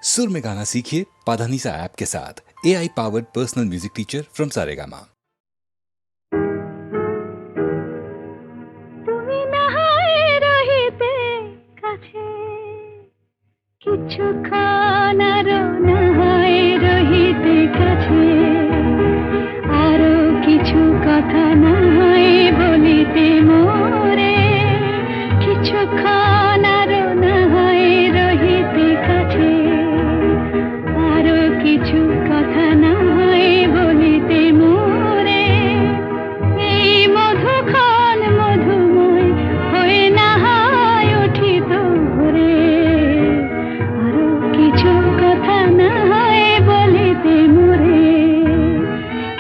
सुर में गाना सीखिए पाधानीसा ऐप के साथ। AI powered personal music teacher from Saregama. কিছুক্ষণ আরো নাহায় রহিতে কাছে, আরো কিছু কথা নাহায় বলিতে মোরে। কিছুক্ষণ আরো নাহায় রহিতে কাছে, আরো কিছু কথা নাহায় বলিতে মোরে। এই মধুক্ষণ মধুময় হয়ে নাহায় উঠিত ভোরে, কিছু কথা না হয় বলিতে মোরে।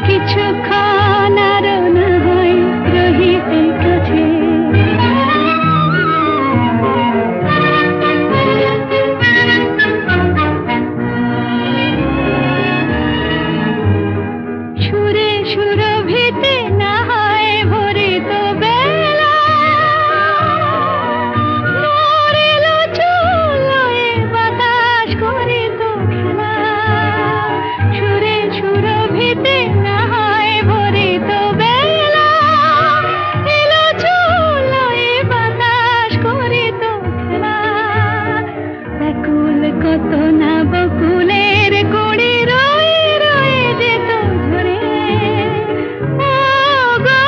কিছুক্ষণ আরো না হয় রহিতে কাছে, সুরে সুরভিতে না হয় ভরিত বেলা, মরিল চুলোয় বাতাস করিত খেলা। সুরে সুরভিতে না হয় ভরিত বেলা, এলো চুলোয় বাতাস করিত খেলা। ব্যাকুল কত না বকুলের কুড়ি রয়ে রয়ে যেত ঝরে। ও গো,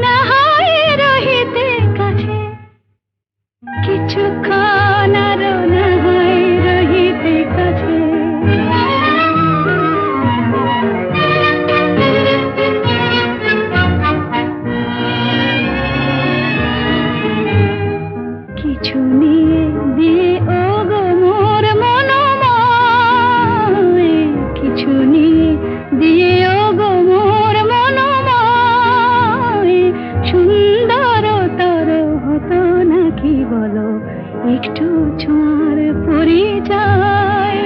না হয় রহিতে কাছে, কিছুক্ষণ আরো না হয় রহিতে কাছে। কিছু নিয়ে দিয়ে ও গো মোর মনোময়, কিছু নিয়ে দিয়ে ও গো মোর মনোময়। সুন্দরতর হতো নাকি বলো একটু ছোঁয়ার পরিচয়।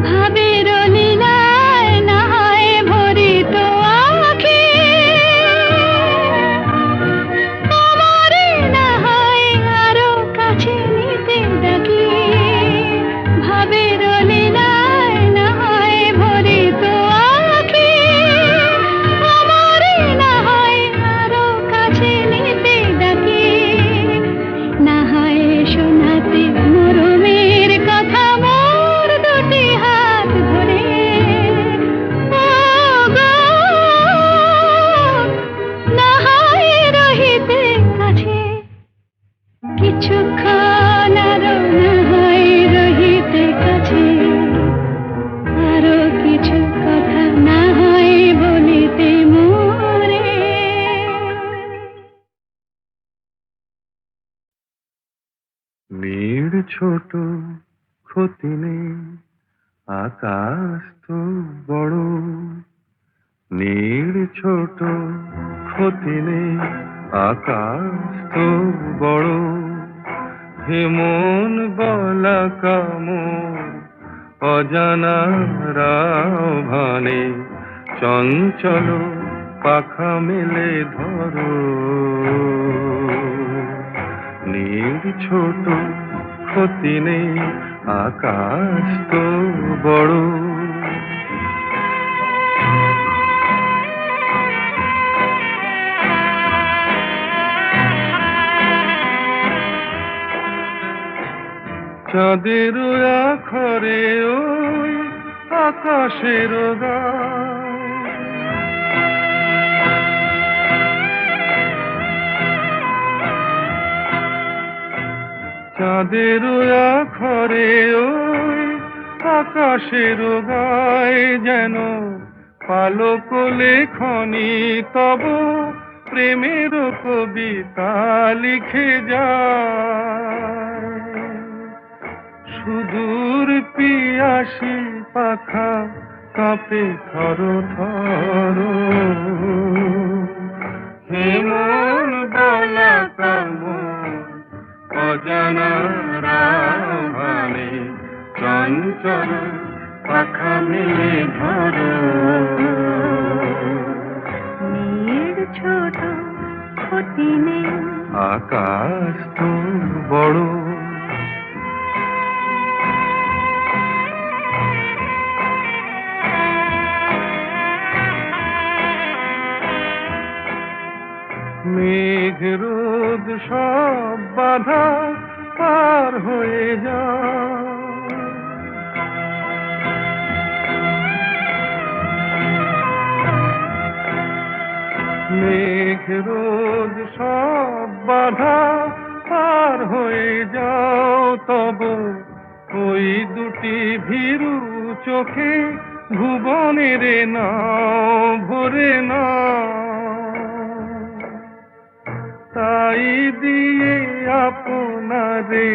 ভাবের লীলায় না হয় ভরিত আঁখি, আমারে না হয় আরো কাছে নিতে ডাকি। ভাবের লীলায় না হয় ভরিত আঁখি, আমারে না হয় আরো কাছে নিতে ডাকি। না হয় শোনাতে মরমের কথা মোর দুটি হাত ধরে। ও গো, না হয় রহিতে কাছে, কিছুক্ষণ আরো না হয় রহিতে কাছে। আরো কিছু কথা না হয় বলিতে মোরে। নীড় ছোট ক্ষতি নেই, আকাশ তো বড়। নীড় ছোট ক্ষতি নেই, আকাশ তো বড়। হেমন বলা কামন অজানা রাভানে, চঞ্চল পাখা মেলে ধরো। নীড় ছোট ক্ষতি নেই, আকাশ তো বড়। চাঁদের আখরে ওই আকাশের গায়, চাঁদের আখরে ওই আকাশের গায়। যেন পালক লেখনি তব প্রেমের কবিতা লিখে যায়। সুদূর পিয়াসী পাখা কাঁপে থর থর। হেমন বলা কামন অজানা রাভানে, চঞ্চল পাখা মেলে ধরো। নীড় ছোট ক্ষতি নেই, আকাশ তো বড়। পার হয়ে যা। মেঘ রোদ সব বাধা পার হয়ে যাও, তব ওই দুটি ভীরু চোখে ভুবনের নাও ভরে না। তাই দিয়ে আপনারে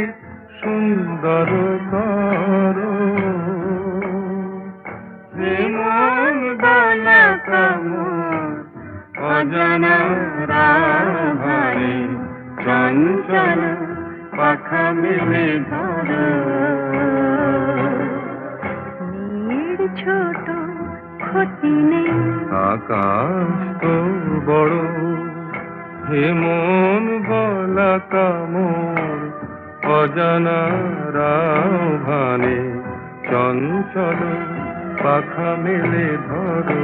সুন্দর করো, যে মন দোলা কামড় অজানা রাভারে চঞ্চল পাখা মেলে ধরো। মেয়ের ছোট ক্ষতি নেই, আকাশ তো বড়, হে মন বলা কামড় অজানা রাভারে চঞ্চল পাখা মেলে ধরো।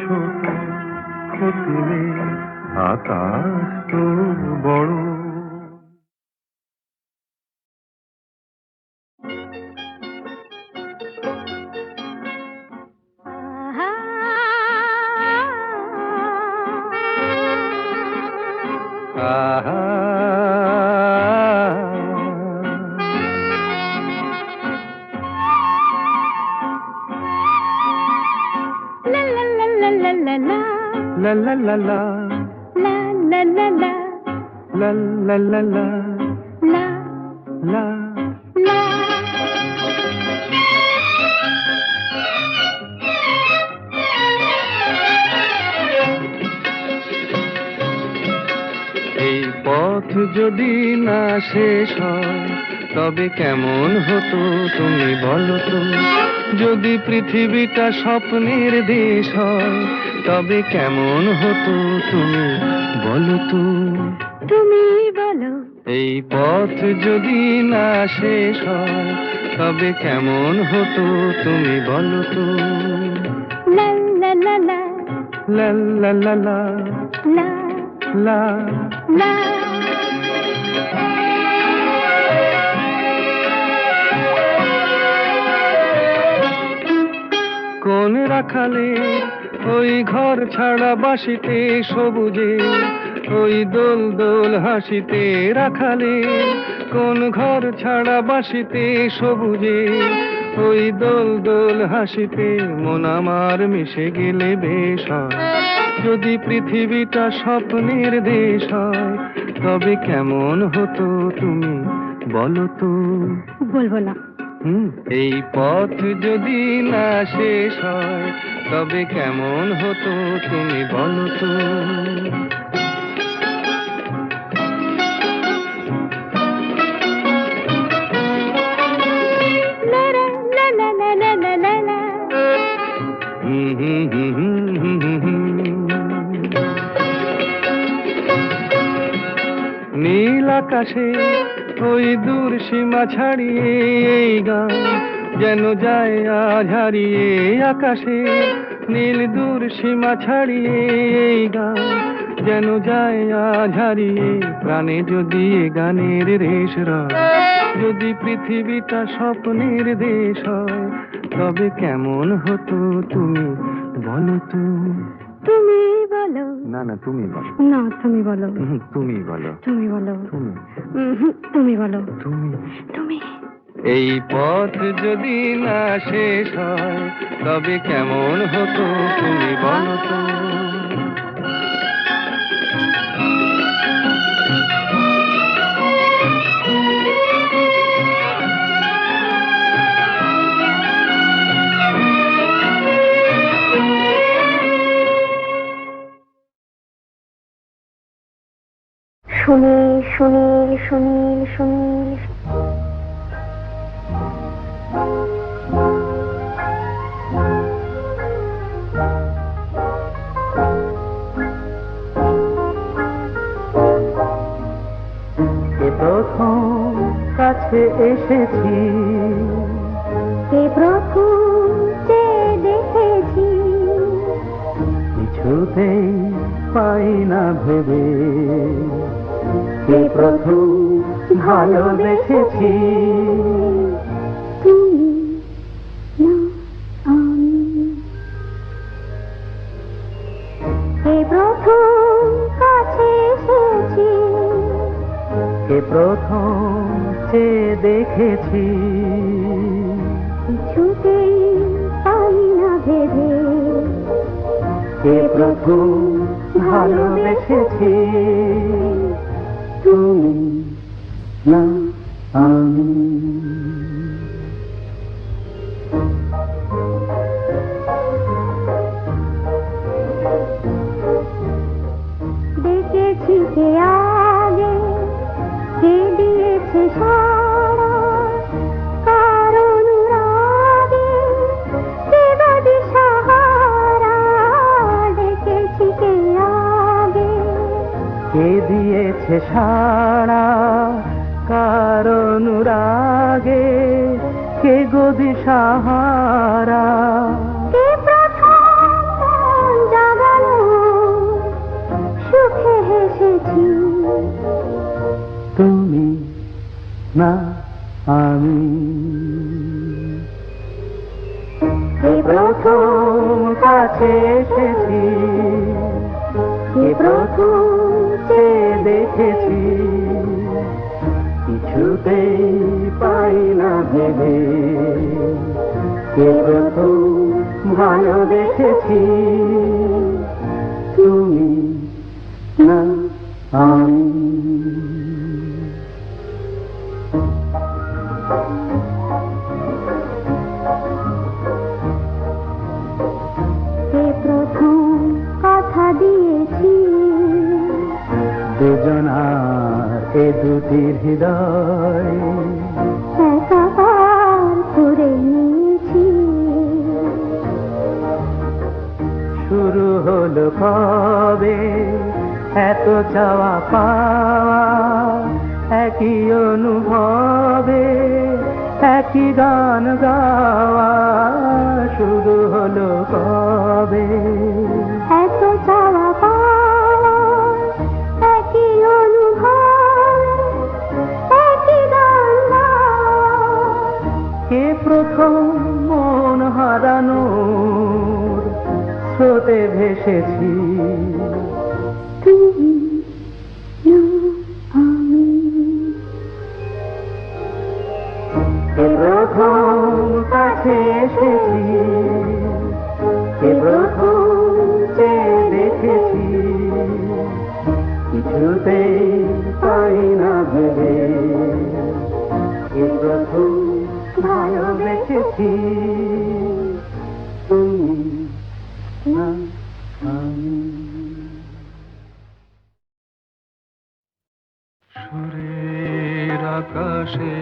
ছোট ক্ষতি নেই, আকাশ তো বড়। আহা la la la la la la la la la la la la la la la। এই পথ যদি না শেষ হয় তবে কেমন হতো তুমি বলো তো। যদি পৃথিবীটা স্বপ্নের দেশ হয় তবে কেমন হতো তুমি বলো তো। তুমি বলো। এই পথ যদি না শেষ হয় তবে কেমন হতো তুমি বলো তো। লা লা লা লা লা লা লা লা লা লা লা। কোন রাখালে ওই ঘর ছাড়া বাসিতে সবুজে, ওই দোল দোল হাসিতে রাখালে কোন ঘর ছাড়া বাসিতে সবুজে, ওই দোল দোল হাসিতে মন আমার মিশে গেলে বেশ হয়। যদি পৃথিবীটা স্বপ্নের দেশ হয় তবে কেমন হতো তুমি বলো তো। বলবো না। এই পথ যদি না শেষ হয় তবে কেমন হতো তুমি বলো তো। লা লা লা লা লা লা লা লা। নীল আকাশে ওই দূর সীমা ছাড়িয়ে এই গান যেন যায় আজ হারিয়ে। আকাশে নীল দূর সীমা ছাড়িয়ে এই গান যেন যায় আজ হারিয়ে। প্রাণে যদি এ গানের রেশ রয়, যদি পৃথিবীটা স্বপ্নের দেশ হয় তবে কেমন হতো তুমি বলো তো। তুমি বলো। না না তুমি বলো। না তুমি বলো। তুমি বলো। তুমি বলো। তুমি তুমি বলো। তুমি তুমি। এই পথ যদি না শেষ হয় তবে কেমন হতো তুমি বলো তো। সুনীল সুনীল সুনীল সুনীল। প্রথম কাছে এসেছি, প্রথম চেয়ে দেখেছি, কিছুতেই পাই পাই না ভেবে কে প্রথম ভালোবেসেছি তুমি না আমি কে প্রথম কাছে এসেছি কে প্রথম চেয়ে দেখেছি কিছুতেই পাই না ভেবে কে প্রথম ভালোবেসেছি তুমি না আমি দেখেছি কে আগে কে দিয়েছে সারা কারণ রাগে কে বাদে সাহারা দেখেছি কে আগে কে দিয়েছে সাড়া কারণ রাগে কে গদি সাহারা কে প্রথম মন জাগালো সুখে হেসেছি তুমি না আমি কে প্রথম কাছে এসেছি কে প্রথম চেয়ে দেখেছি কিছুতেই পাই না ভেবে কে প্রথম ভালোবেসেছি তুমি না আমি কে প্রথম কথা দিয়েছি দুজনার এ দুটি হৃদয় একাকার করে নিয়েছি শুরু হলো কবে এত চাওয়া পাওয়া একই অনুভবে একই গান গাওয়া শুরু হলো কবে এত চাওয়া পাওয়া একই অনুভব একই গান গাওয়া। কে প্রথম মন হারানোর স্রোতে ভেসেছি তুমি না আমি কে প্রথম কাছে এসেছি কে প্রথম চেয়ে দেখেছি কিছুতেই পাই না ভেবে কে প্রথম ভালোবেসেছি তুমি না আমি সুরের আকাশে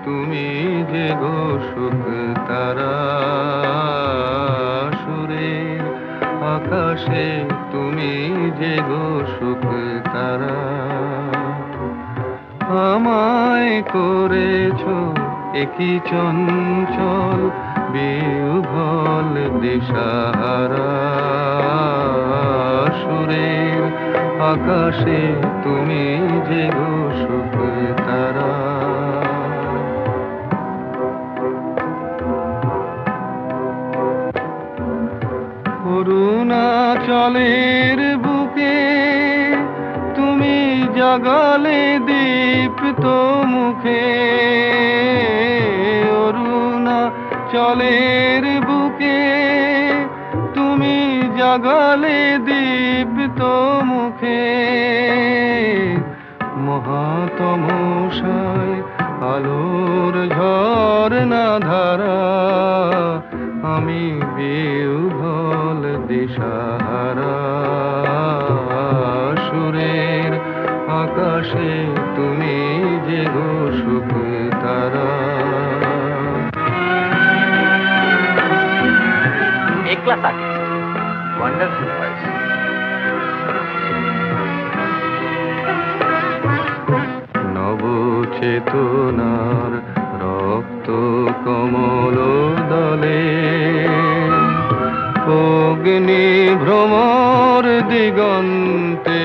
তুমি যে গো সুখ তারা সুরের আকাশে তুমি যে গো সুখ তারা আমায় করেছো একই চঞ্চল বিহ্বল দিশাহারা সুরের আকাশে তুমি যে গো সুখ তারা অরুণাচলের বুকে তুমি জাগালে দীপ্ত মুখে অরুণাচলের বুকে তুমি জাগালে দীপ্ত মুখে মহাতমশায় আলোর ঝর্ণা ধারা আমি বিহ্বল দিশাহারা সুরের আকাশে তুমি যে গো সুখ তারা एकला ताके वंडरफुल वॉइस নবচেতনার রক্ত কমল দলে অগ্নি ভ্রমর দিগন্তে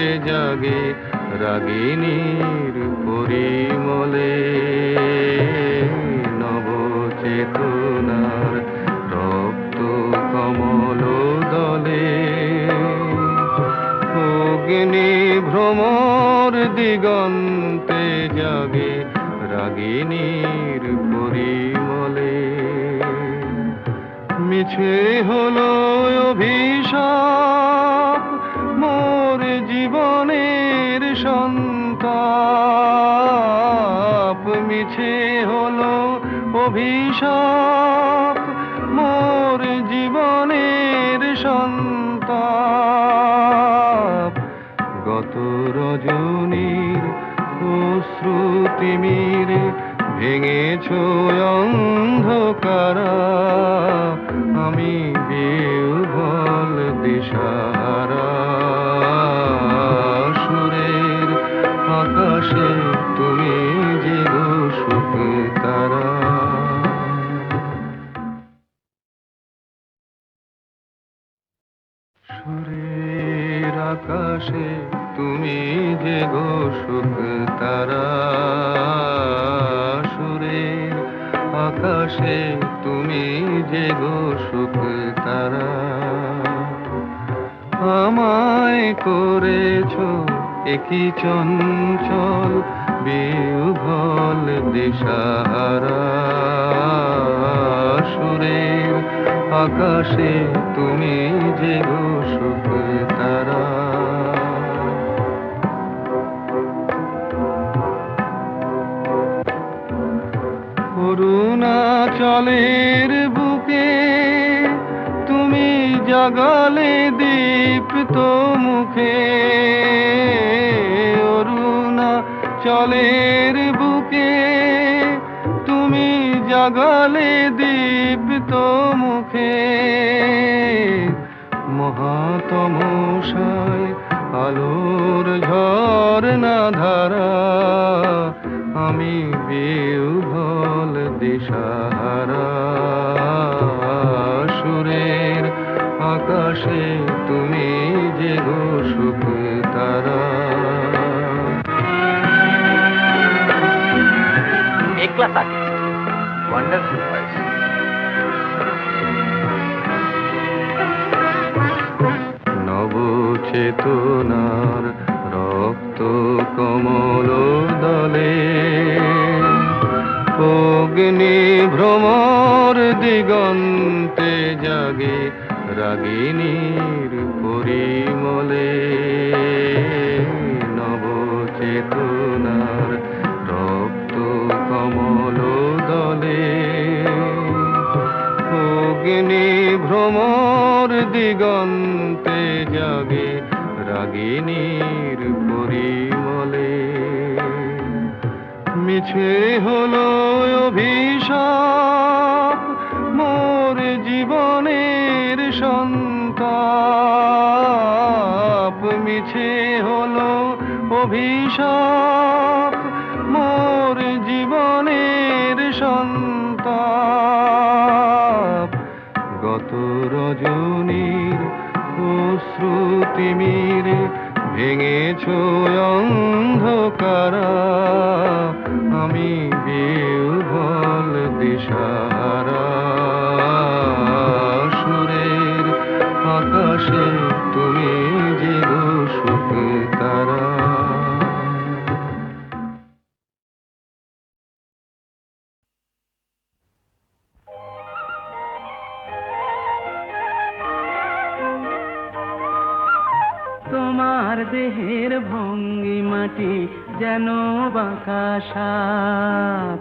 রাগিনীর পরিমলে নবচেতনার রক্ত কমল দলে অগ্নি ভ্রমর দিগন্তে জাগে রাগিনীর পরিমলে মিছে হলো অভিশাপ মোর জীবনের সন্তাপ মিছে হলো অভিশাপ মোর জীবনের সন্তাপ গত রজনীর অশ্রুতিমিরে ভেঙেছ অন্ধকারা আমি বিহ্বল দিশাহারা সুরের আকাশে তুমি যে সুখ তারা সুরের আকাশে তুমি যে সুখ তারা সুরের আকাশে তুমি যে সুখ তারা আমায় করেছ একই চঞ্চল বিহ্বল দিশাহারা সুরের আকাশে তুমি যে সুখ তারা অরুণাচলের বুকে তুমি জাগালে দীপ্ত মুখে অরুণাচলের বুকে তুমি জাগালে দীপ্ত মুখে মহাতমশায় আলোর ঝর্ণা ধারা আমি বিহ্বল দিশাহারা সুরের আকাশে তুমি যে সুখ তারা একলা থাকে ওয়ান্ডারফুল ভয়েস নবচেতনার রক্ত কমল দলে অগ্নি ভ্রমর দিগন্তে জাগে রাগিনীর পরিমলে নবচেতনার রক্ত কমল দলে অগ্নি ভ্রমর দিগন্তে জাগে রাগিনীর পরিমলে মিছে হলো অভিশাপ মোর জীবনের সন্তাপ মিছে হলো অভিশাপ মোর জীবনের সন্তাপ গত রজনীর অশ্রুতিমিরে ভেঙেছ অন্ধকারা আমি বিহ্বল দিশাহারা সুরের আকাশে তুমি যে সুখ তারা তোমার দেহের ভঙ্গিমাটি যেন বাঁকা সাপ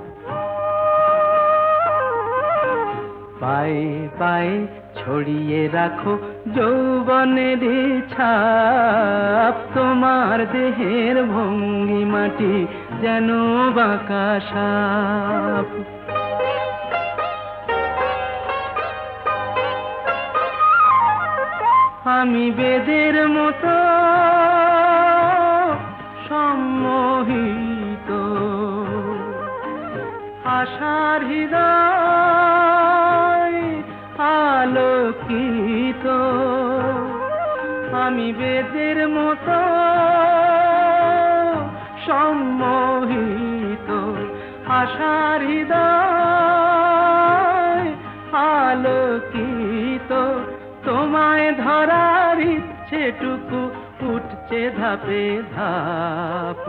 পায়ে পায়ে ছড়িয়ে রাখো যৌবনের ছাপ তোমার দেহের ভঙ্গিমাটি যেন বাঁকা সাপ আমি বেদের মতো সম্মোহিত আশার হৃদয় আলোকিত আমি বেদের মতো সম্মোহিত আশার হৃদয় আলোকিত, তোমায় ধরার ইচ্ছেটুকু উঠছে ধাপে ধাপ।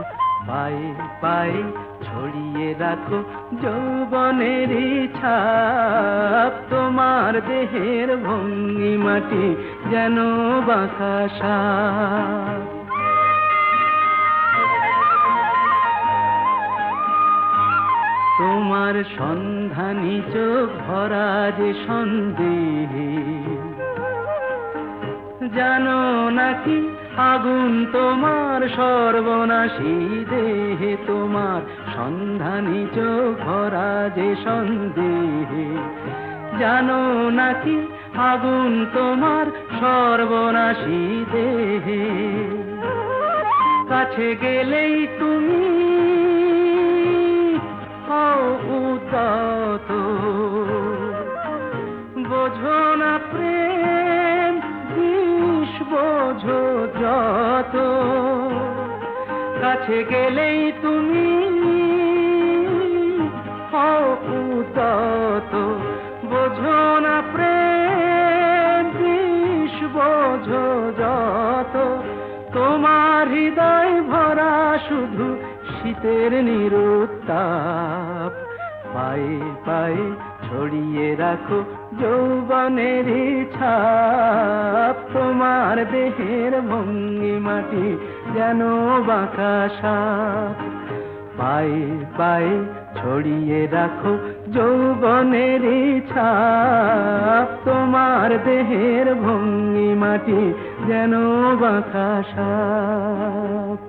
পায়ে পায়ে ছড়িয়ে রাখো যৌবনের ছাপ, তোমার দেহের ভঙ্গিমাটি যেন বাঁকা সাপ। তোমার সন্ধানী চোখ ভরা যে সন্দেহে, জানো নাকি আগুন তোমার সর্বনাশী দেহে। তোমার সন্ধানী চোখ ভরা যে সন্দেহে, জানো নাকি আগুন তোমার সর্বনাশী দেহে। কাছে গেলেই তুমি উদাত, বোঝো না প্রেম বিষ বোঝো যত। কাছে গেলেই তুমি উদাত, বোঝো না প্রেম বিষ বোঝো যত। তোমার হৃদয় ভরা শুধু শীতের নিরুত্তাপ। পায়ে পায়ে ছড়িয়ে রাখো যৌবনের ছাপ, তোমার দেহের ভঙ্গিমাটি যেন বাঁকা সাপ। পায়ে পায়ে ছড়িয়ে রাখো যৌবনের ছাপ, তোমার দেহের ভঙ্গিমাটি যেন বাঁকা সাপ।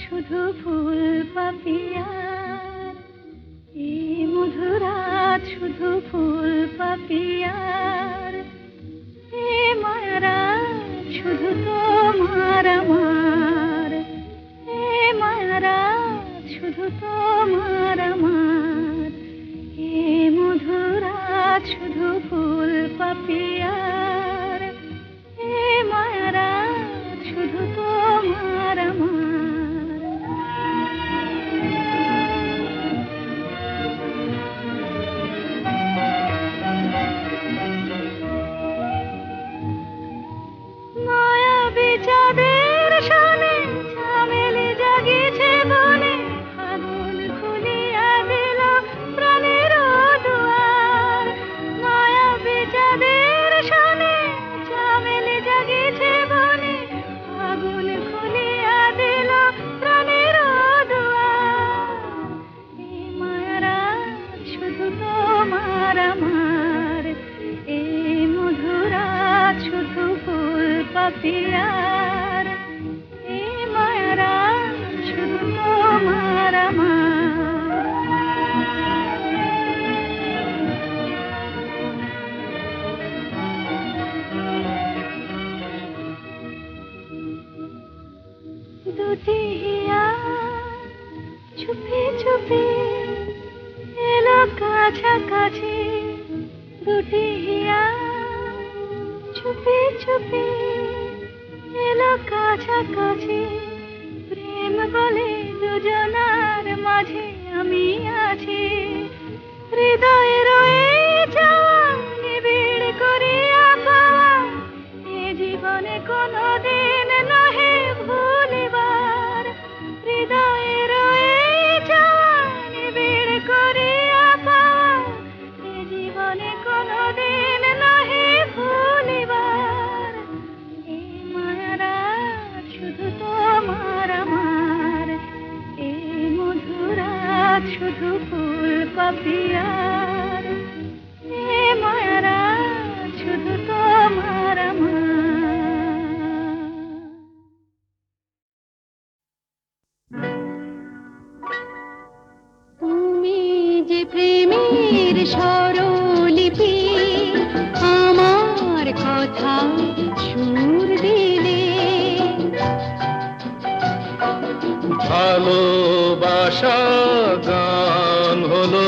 শুধু ফুল পাপিয়ার, এই মধুরাত শুধু ফুল পাপিয়ার। এ মায়ারাত শুধু তোমার আমার, এ মায়ারাত শুধু তোমার আমার। এ মধুরাত শুধু ফুল পাপিয়ার, এ মায়ারাত শুধু তোমার আমার। চাঁদের সনে চামেলি জাগিছে বনে, আগুন খুলিয়া দিল প্রাণের দুয়ার। মায়াবী চাঁদের সনে চামেলি জাগিছে বনে, আগুন খুলিয়া দিল প্রাণের দুয়ার। এই মায়ারাত শুধু তোমার আমার, এই মধুরাত শুধু ফুল পাপিয়ার। এই মায়ারাত শুধু তোমার আমার। দুটি হিয়া চুপি চুপি এলো কাছাকাছি, দুটি হিয়া চুপি চুপি এলো কাছাকাছি। প্রেম বলে দুজনার মাঝে আমি আছি, হৃদয়ে রয়ে যাওয়া নিবিড় করিয়া পাওয়া। এ জীবনে কোনোদিন নহে ভুলিবার, হৃদয়ে রয়ে যাওয়া নিবিড় করিয়া পাওয়া। এ জীবনে কোনোদিন নহে ভুলিবার। এই মায়ারাত শুধু তোমার আমার, এই মধুরাত শুধু ফুল পাপিয়ার। এই মায়ারাত শুধু তোমার আমার। তুমি যে প্রেমের স্বরলিপি, আমার কথা সুর দিলে। ভালোবাসা গান হলো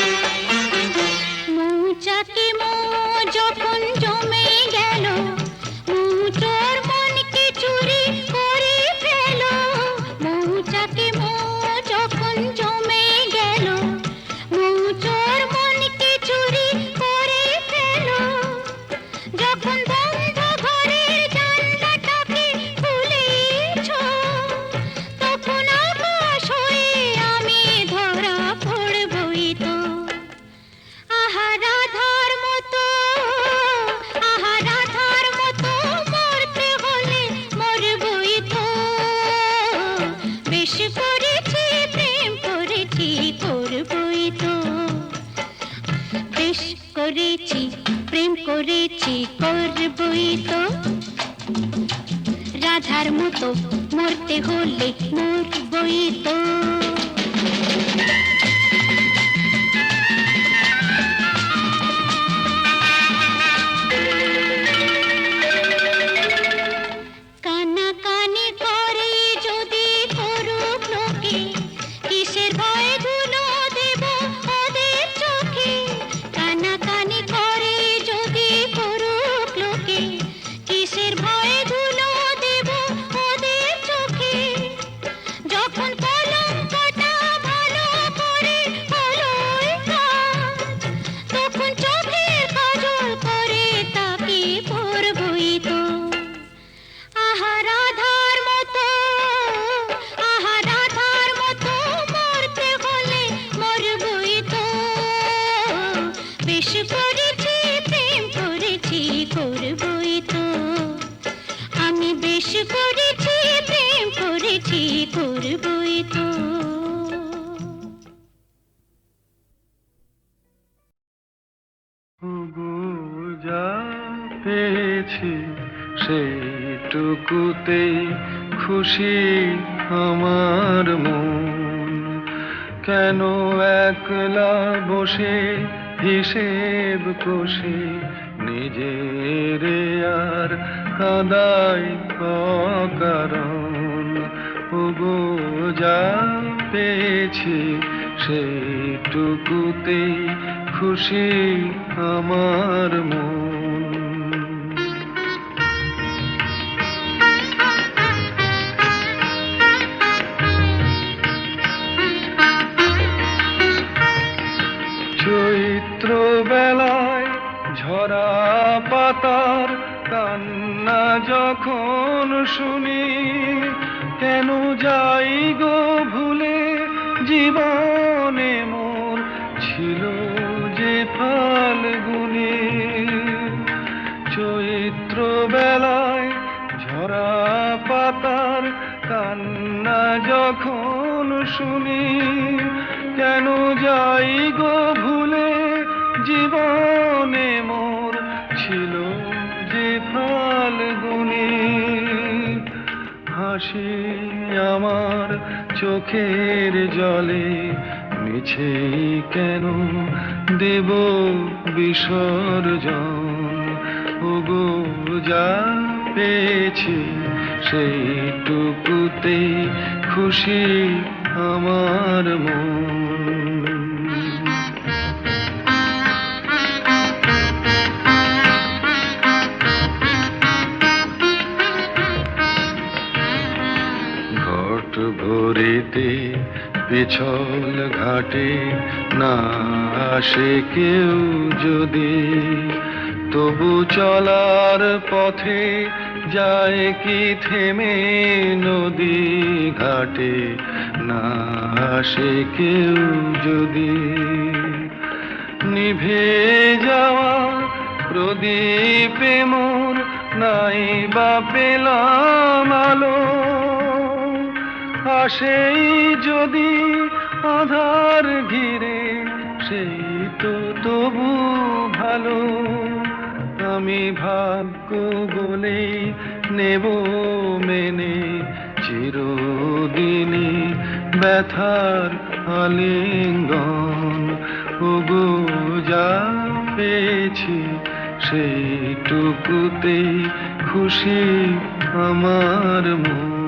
করেছি করবই তো, রাধার মতো মরতে হলে মরবই তো। কানাকানি করে যদি করুক লোকে, কিসের ভয়ে ধুলো দেব ওদের চোখে। কানাকানি করে যদি করুক লোকে, কিসের ভয়ে ধুলো দেব ওদের চোখে। যখন কলঙ্কটা ভালো করে হলোই কাজ, তখন চোখের কাজল করে তাকে পরবই তো। আহা রাধার মতো, আহা রাধার মতো মরতে হলে মরবই তো। বেশ করেছি প্রেম করেছি করবই তো, আমি বেশ করেছি প্রেম করেছি করবই তো। ওগো যা পেয়েছি সেইটুকুতেই খুশি আমার মন। কেন একলা বসে হিসেব কষে নিজের আর কাঁদাই অকারণ। ওগো যা পেয়েছি সেইটুকুতেই খুশি আমার মন। চৈত্র বেলায় ঝরা পাতার কান্না যখন শুনি, কেন যাই গো ভুলে জীবনে মোর ছিল যে ফাল্গুনি। চৈত্র বেলায় ঝরা পাতার কান্না যখন শুনি, কেন যাই গো ভুলে জীবনে মোর ছিল যে ফাল্গুনি। হাসি আমার চোখের জলে মিছে কেন দেব বিসর্জন। ওগো যা পেয়েছি সেইটুকুতেই খুশি আমার মন। ঘট ভরিতে পিছল ঘাটে না আসে কেউ যদি, তবু চলার পথে যায় কি থেমে নদী ঘাটে না আসে কেউ যদি। নিভে যাওয়া প্রদীপে মোর নাই বা পেলাম আলো, আসেই যদি আধার ঘিরে সেই তো তবু ভালো। আমি ভাগ্য বলেই নেব মেনে চিরদিনই ব্যথার আলিঙ্গন। ওগো যা পেয়েছি সেইটুকুতেই খুশি আমার মন।